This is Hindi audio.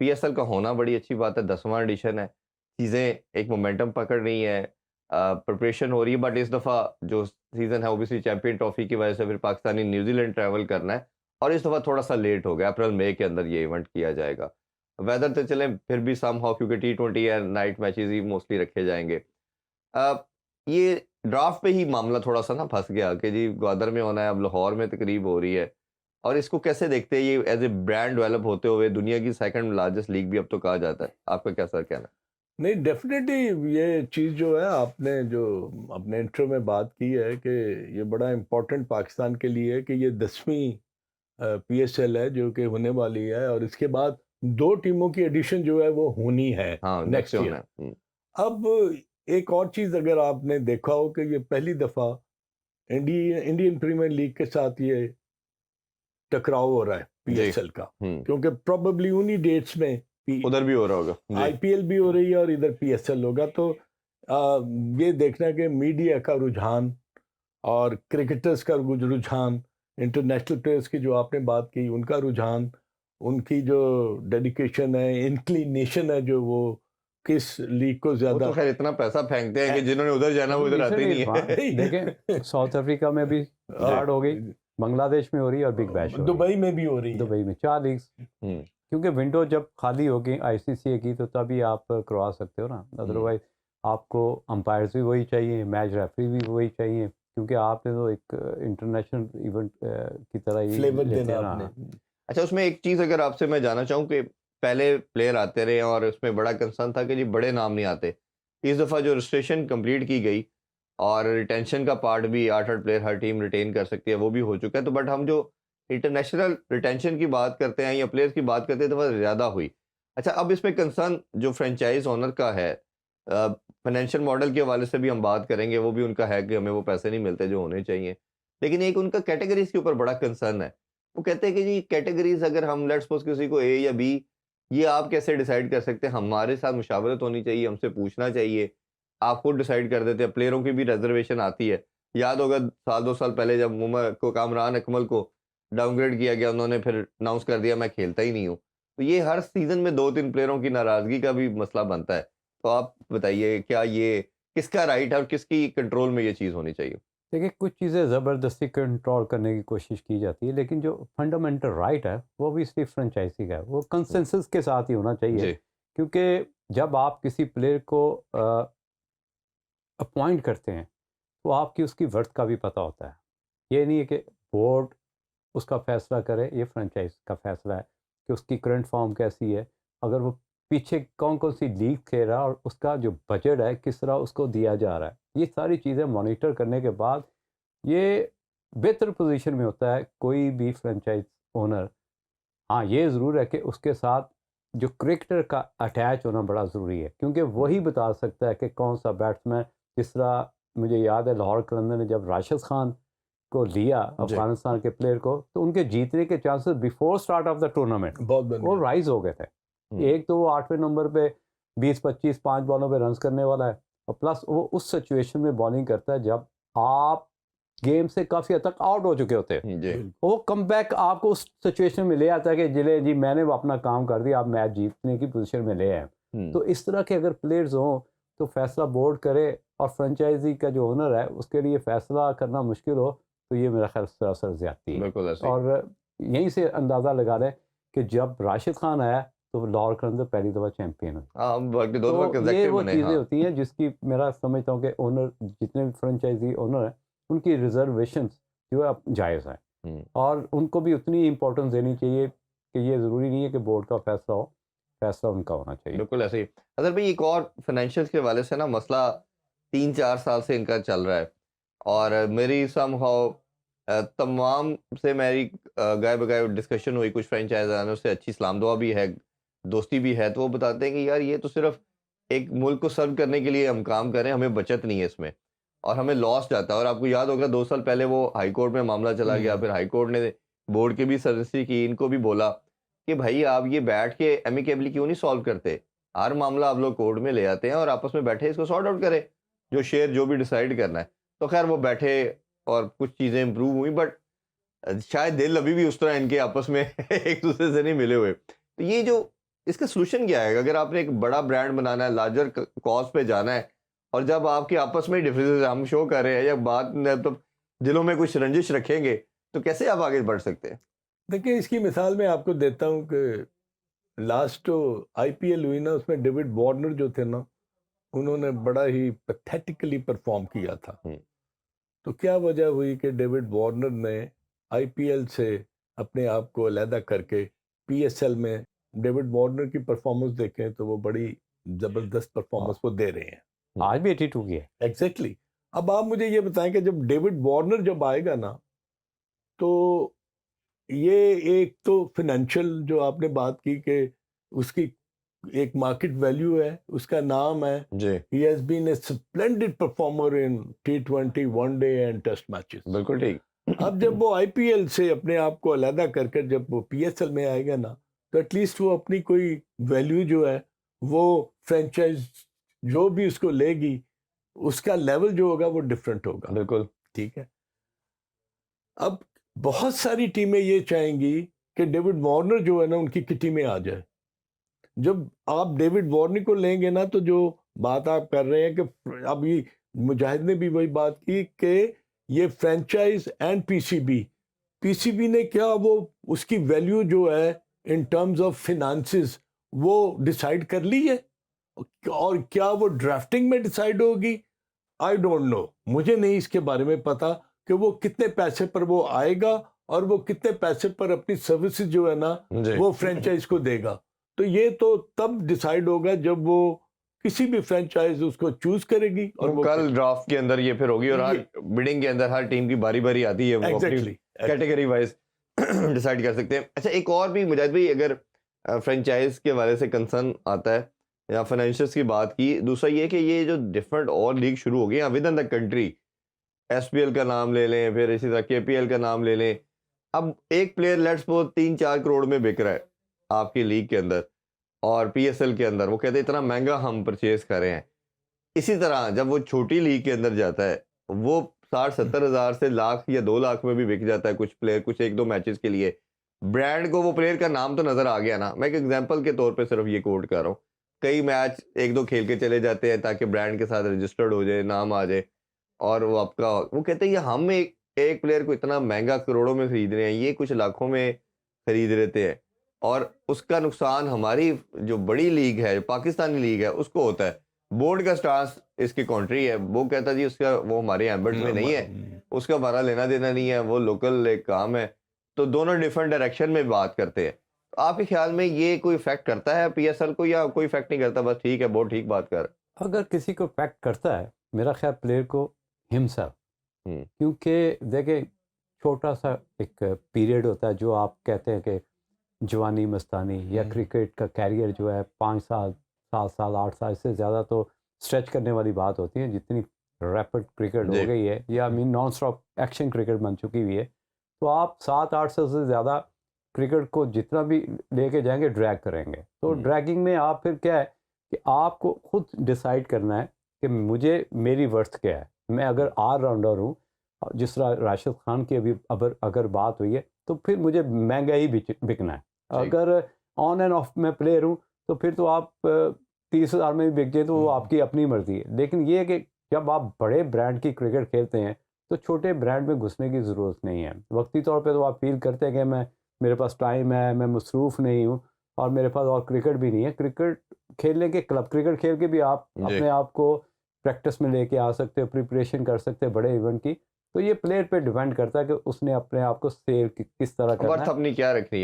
पीएसएल का होना बड़ी अच्छी बात है, 10वां एडिशन है, चीज़ें एक मोमेंटम पकड़ रही हैं, प्रिपरेशन हो रही है, बट इस दफ़ा जो सीज़न है ऑब्वियसली चैंपियन ट्रॉफी की वजह से फिर पाकिस्तानी न्यूजीलैंड ट्रैवल करना है और इस दफ़ा थोड़ा-सा लेट हो गया, अप्रैल मई के अंदर ये इवेंट किया जाएगा। वेदर तो चलें फिर भी समहाउ क्योंकि टी20 है, नाइट मैचेज़ ही मोस्टली रखे जाएँगे। अ, ये ड्राफ्ट पे ही मामला थोड़ा-सा ना फँस गया कि जी ग्वादर में होना है, अब लाहौर में तकरीब हो रही है और इसको कैसे देखते हैं ये एज़ ए ब्रांड डेवलप होते हुए दुनिया की सेकंड लार्जेस्ट लीग भी अब तो कहा जाता है। आपका क्या सर कहना है? नहीं, डेफिनेटली ये चीज़ जो है आपने जो अपने इंट्रो में बात की है कि ये बड़ा इम्पोर्टेंट पाकिस्तान के लिए है कि ये 10वीं पीएसएल है जो कि होने वाली है और इसके बाद 2 टीमों की एडिशन जो है वो होनी है हाँ, नेक्स्ट नेक्स्ट से होना ईयर। है। अब एक और चीज़ अगर आपने देखा हो कि ये पहली दफ़ा इंडियन प्रीमियर लीग के साथ ये टकराव हो रहा है जी। पीएसएल का, हुँ, क्योंकि प्रोबेबली उन्हीं डेट्स में उधर भी हो रहा होगा। जी। आईपीएल भी हो रही है और इधर पीएसएल होगा। तो ये देखना कि मीडिया का रुझान और क्रिकेटर्स का रुझान, इंटरनेशनल प्लेयर्स की जो आपने बात की उनका रुझान, उनकी जो डेडिकेशन है, इंक्लिनेशन है, जो वो किस लीग को वो तो ज़्यादा खैर इतना पैसा फेंकते हैं कि जिन्होंने उधर जाना वो इधर इसे आते ही नहीं नहीं है। इरफान देखें, साउथ अफ्रीका में भी स्टार्ट हो गई, बांग्लादेश में हो रही है और बिग बैश हो रही दुबई में भी हो रही है, है। दुबई में 4 लीग्स। हुँ, क्योंकि विंडो जब खाली होगी आईसीसी की तो तभी आप करवा सकते हो ना, अदरवाइज आपको अंपायर्स भी वही चाहिए, मैच रेफरी भी वही चाहिए, क्योंकि आपने तो एक इंटरनेशनल इवेंट की तरह ही फ्लेवर लेते देना हैं ना। आपने। अच्छा उसमें एक चीज़ अगर आपसे मैं जानना चाहूँ कि पहले प्लेयर आते रहे और उसमें बड़ा कंसर्न था कि जी बड़े नाम नहीं आते। इस दफ़ा जो रजिस्ट्रेशन कंप्लीट की गई और रिटेंशन का पार्ट भी 8-8 प्लेयर हर टीम रिटेन कर सकती है, वो भी हो चुका है। तो बट हम जो इंटरनेशनल रिटेंशन की बात करते हैं या प्लेयर्स की बात करते हैं तो वह ज़्यादा हुई। अच्छा अब इसमें कंसर्न जो फ्रेंचाइज़ ओनर का है फाइनेंशियल मॉडल के हवाले से भी हम बात करेंगे, वो भी उनका है कि हमें वो पैसे नहीं मिलते जो होने चाहिए। लेकिन एक उनका कैटेगरीज़ के ऊपर बड़ा कंसर्न है। वो कहते हैं कि जी कैटेगरीज़ अगर हम लेट्स सपोज़ किसी को ए या बी, ये आप कैसे डिसाइड कर सकते हैं? हमारे साथ मुशावरत होनी चाहिए, हमसे पूछना चाहिए। आप खुद डिसाइड कर देते हैं, प्लेयरों की भी रिज़र्वेशन आती है। याद होगा साल 2 साल पहले जब कामरान अकमल को डाउनग्रेड किया गया, उन्होंने फिर अनाउंस कर दिया मैं खेलता ही नहीं हूँ। तो ये हर सीज़न में 2-3 प्लेयरों की नाराज़गी का भी मसला बनता है। तो आप बताइए क्या ये किसका राइट है और किसकी कंट्रोल में ये चीज़ होनी चाहिए? देखिए, कुछ चीज़ें ज़बरदस्ती कंट्रोल करने की कोशिश की जाती है, लेकिन जो फंडामेंटल राइट है वो भी सिर्फ फ्रेंचाइजी का है, वो हुँ, कंसेंसस के साथ ही होना चाहिए। जी, क्योंकि जब आप किसी प्लेयर को अपॉइंट करते हैं तो आपकी उसकी वर्थ का भी पता होता है। ये नहीं है कि बोर्ड उसका फ़ैसला करे, ये फ्रेंचाइज़ का फ़ैसला है कि उसकी करंट फ़ॉर्म कैसी है, अगर वो पीछे कौन-कौन सी लीग खेल रहा है और उसका जो बजट है किस तरह उसको दिया जा रहा है। ये सारी चीज़ें मॉनिटर करने के बाद ये बेहतर पोज़ीशन में होता है कोई भी फ्रेंचाइज़ ओनर। हाँ, ये ज़रूर है कि उसके साथ जो क्रिकेटर का अटैच होना बड़ा ज़रूरी है, क्योंकि वही बता सकता है कि कौन-सा बैट्समैन, जिस तरह मुझे याद है लाहौर कलंदर ने जब राशिद खान को लिया जी। अफ़गानिस्तान के प्लेयर को, तो उनके जीतने के chances before start of the tournament बहुत बन वो गया। राइज़ हो गए थे। हुँ, एक तो वो 8वें नंबर पे 20-25 5 बॉलों पे रन्स करने वाला है और प्लस वो उस सिचुएशन में बॉलिंग करता है जब आप गेम से काफ़ी हद तक आउट हो चुके होते हैं। जी, वो कमबैक आपको उस सिचुएशन में ले आता है कि जिले जी मैंने वो अपना काम कर दिया, आप मैच जीतने की पोजीशन में ले आए। हुँ। तो इस तरह के अगर प्लेयर्स हों तो फैसला बोर्ड करे और फ्रेंचाइजी का जो ओनर है उसके लिए फैसला करना मुश्किल हो, तो ये मेरा ख्याल सरासर ज़्यादती है। बिल्कुल ऐसे ही। और यहीं से अंदाज़ा लगा लें कि जब राशिद खान आया तो लाहौर कलंदर पहली दफ़ा चैंपियन हुई। हाँ, बल्कि 2 दफ़ा तो ये कंसेक्टिव वो बने, चीज़ें हाँ। होती हैं जिसकी मेरा समझता हूँ कि ओनर जितने भी फ्रेंचाइजी ओनर हैं उनकी रिजर्वेशंस जो है जायज़ है हुँ। और उनको भी उतनी इम्पोर्टेंस देनी चाहिए कि ये ज़रूरी नहीं है कि बोर्ड का फैसला हो, फैसला उनका होना चाहिए। बिल्कुल ऐसे ही। अगर भाई एक और फाइनेंशियल के हवाले से ना मसला 3-4 साल से इनका चल रहा है और मेरी समहाउ तमाम से मेरी गाय-बगाए डिस्कशन हुई, कुछ फ्रेंचाइज़ानों से अच्छी सलाम दुआ भी है, दोस्ती भी है, तो वो बताते हैं कि यार ये तो सिर्फ़ एक मुल्क को सर्व करने के लिए हम काम कर रहे हैं, हमें बचत नहीं है इसमें और हमें लॉस जाता है और आपको याद होगा 2 साल पहले वो हाई कोर्ट में मामला चला गया, फिर हाई कोर्ट ने बोर्ड की भी सर्जरी की, इनको भी बोला कि भाई आप ये बैठ के एमिकेबली क्यों नहीं सॉल्व करते? हर मामला आप लोग कोर्ट में ले आते हैं और आपस में बैठे इसको सॉर्ट आउट करें, जो शेयर जो भी डिसाइड करना है। तो खैर वो बैठे और कुछ चीज़ें इम्प्रूव हुई बट शायद दिल अभी भी उस तरह इनके आपस में एक दूसरे से नहीं मिले हुए। तो ये जो इसका सोल्यूशन क्या है? अगर आपने एक बड़ा ब्रांड बनाना है, लार्जर कॉज पे जाना है, और जब आपके आपस में डिफरेंसेस हम शो कर रहे हैं या बात तो दिलों में कुछ रंजिश रखेंगे, तो कैसे आप आगे बढ़ सकते हैं? देखिए, इसकी मिसाल मैं आपको देता हूँ कि लास्ट IPL हुई ना, उसमें डेविड वार्नर जो थे ना, उन्होंने बड़ा ही पैथेटिकली परफॉर्म किया था। तो क्या वजह हुई कि डेविड वार्नर ने IPL से अपने आप को अलहदा करके PSL में डेविड वार्नर की परफॉर्मेंस देखें तो वो बड़ी ज़बरदस्त परफॉर्मेंस वो दे रहे हैं। आज भी 82 की है। एग्जैक्टली। अब आप मुझे ये बताएं कि जब डेविड वार्नर जब आएगा ना, तो ये एक तो फिनेंशियल जो आपने बात की कि उसकी एक मार्केट वैल्यू है, उसका नाम है, जी, he has been a splendid performer in T20 one day and test matches. बिल्कुल ठीक। अब जब वो IPL से अपने आप को अलहदा करके जब वो PSL में आएगा ना, तो एटलीस्ट वो अपनी कोई वैल्यू जो है वो फ्रेंचाइज जो भी उसको लेगी उसका लेवल जो होगा वो डिफरेंट होगा। बिल्कुल ठीक है। अब बहुत सारी टीमें ये चाहेंगी कि डेविड वार्नर जो है ना उनकी किटी में आ जाए। जब आप डेविड वार्नर को लेंगे ना, तो जो बात आप कर रहे हैं कि अभी मुजाहिद ने भी वही बात की कि ये फ्रेंचाइज एंड पीसीबी ने क्या वो उसकी वैल्यू जो है इन टर्म्स ऑफ फिनांसिस वो डिसाइड कर ली है, और क्या वो ड्राफ्टिंग में डिसाइड होगी? आई डोंट नो, मुझे नहीं इसके बारे में पता कि वो कितने पैसे पर वो आएगा और वो कितने पैसे पर अपनी सर्विसेज जो है ना वो फ्रेंचाइज को देगा। तो ये तो तब डिसाइड होगा जब वो किसी भी फ्रेंचाइज उसको चूज करेगी, और वो कल ड्राफ्ट के अंदर ये फिर होगी, और हर बिडिंग के अंदर हर टीम की बारी बारी आती है, वो अपनी कैटेगरी वाइज डिसाइड कर सकते हैं। अच्छा, एक और भी मुजाहिद भाई, अगर फ्रेंचाइज के वाले से कंसर्न आता है या फाइनेंशियल्स की बात की, दूसरा ये कि ये जो डिफरेंट और लीग शुरू हो गई हैं with in the country, SPL का नाम ले लें, फिर इसी तरह KPL का नाम ले लें। अब एक प्लेयर लेट्स सपोज 3-4 करोड़ में बिक रहा है आपकी लीग के अंदर और PSL के अंदर, वो कहते हैं इतना महंगा हम परचेज कर रहे हैं। इसी तरह जब वो छोटी लीग के अंदर जाता है, वो 60-70 हज़ार से लाख या 2 लाख में भी बिक जाता है कुछ प्लेयर, कुछ 1-2 मैचेस के लिए। ब्रांड को वो प्लेयर का नाम तो नजर आ गया ना। मैं एक एग्जांपल के तौर पे सिर्फ ये कोट कर रहा हूँ, कई मैच 1-2 खेल के चले जाते हैं ताकि ब्रांड के साथ रजिस्टर्ड हो जाए, नाम आ जाए, और वो आपका, वो कहते हैं ये हम एक प्लेयर को इतना महंगा करोड़ों में खरीद रहे हैं, ये कुछ लाखों में खरीद लेते हैं, और उसका नुकसान हमारी जो बड़ी लीग है, जो पाकिस्तानी लीग है, उसको होता है। बोर्ड का स्टांस इसकी कॉन्ट्री है, वो कहता है जी उसका, वो हमारे एम्बेट में नहीं है, उसका हमारा लेना देना नहीं है, वो लोकल एक काम है। तो दोनों डिफरेंट डायरेक्शन में बात करते हैं। तो आपके ख्याल में ये कोई इफेक्ट करता है PSL को, या कोई इफेक्ट नहीं करता, बस ठीक है, बहुत ठीक बात कर? अगर किसी को इफेक्ट करता है, मेरा ख्याल प्लेयर को हिमसेल्फ, क्योंकि देखिए छोटा सा एक पीरियड होता है जो आप कहते हैं कि जवानी मस्तानी या क्रिकेट का कैरियर जो है 5 साल 7 साल 8 साल, इससे ज़्यादा तो स्ट्रेच करने वाली बात होती है। जितनी रैपिड क्रिकेट हो गई है, या नॉन स्टॉप एक्शन क्रिकेट बन चुकी हुई है, तो आप 7-8 साल से ज़्यादा क्रिकेट को जितना भी लेके जाएंगे ड्रैग करेंगे। तो ड्रैगिंग में आप फिर क्या है कि आपको खुद डिसाइड करना है कि मुझे, मेरी वर्थ क्या है। मैं अगर ऑलराउंडर हूँ, जिस तरह राशिद खान की अभी अगर बात हुई है, तो फिर मुझे महंगा ही बिकना है। अगर ऑन एंड ऑफ में प्लेयर हूँ, तो फिर तो आप 30 हज़ार में भी बिक जाए तो वो आपकी अपनी मर्जी है। लेकिन ये है कि जब आप बड़े ब्रांड की क्रिकेट खेलते हैं, तो छोटे ब्रांड में घुसने की ज़रूरत नहीं है। वक्ती तौर पे तो आप फील करते हैं कि मेरे पास टाइम है, मैं मसरूफ़ नहीं हूँ, और मेरे पास और क्रिकेट भी नहीं है। क्रिकेट खेलने के, क्लब क्रिकेट खेल के भी आप अपने आप को प्रैक्टिस में लेके आ सकते हो, प्रिपरेशन कर सकते हैं बड़े इवेंट की। तो ये प्लेयर पे डिपेंड करता है कि उसने अपने आप को सेल किस तरह करना है, वर्थ अपनी क्या रखनी है।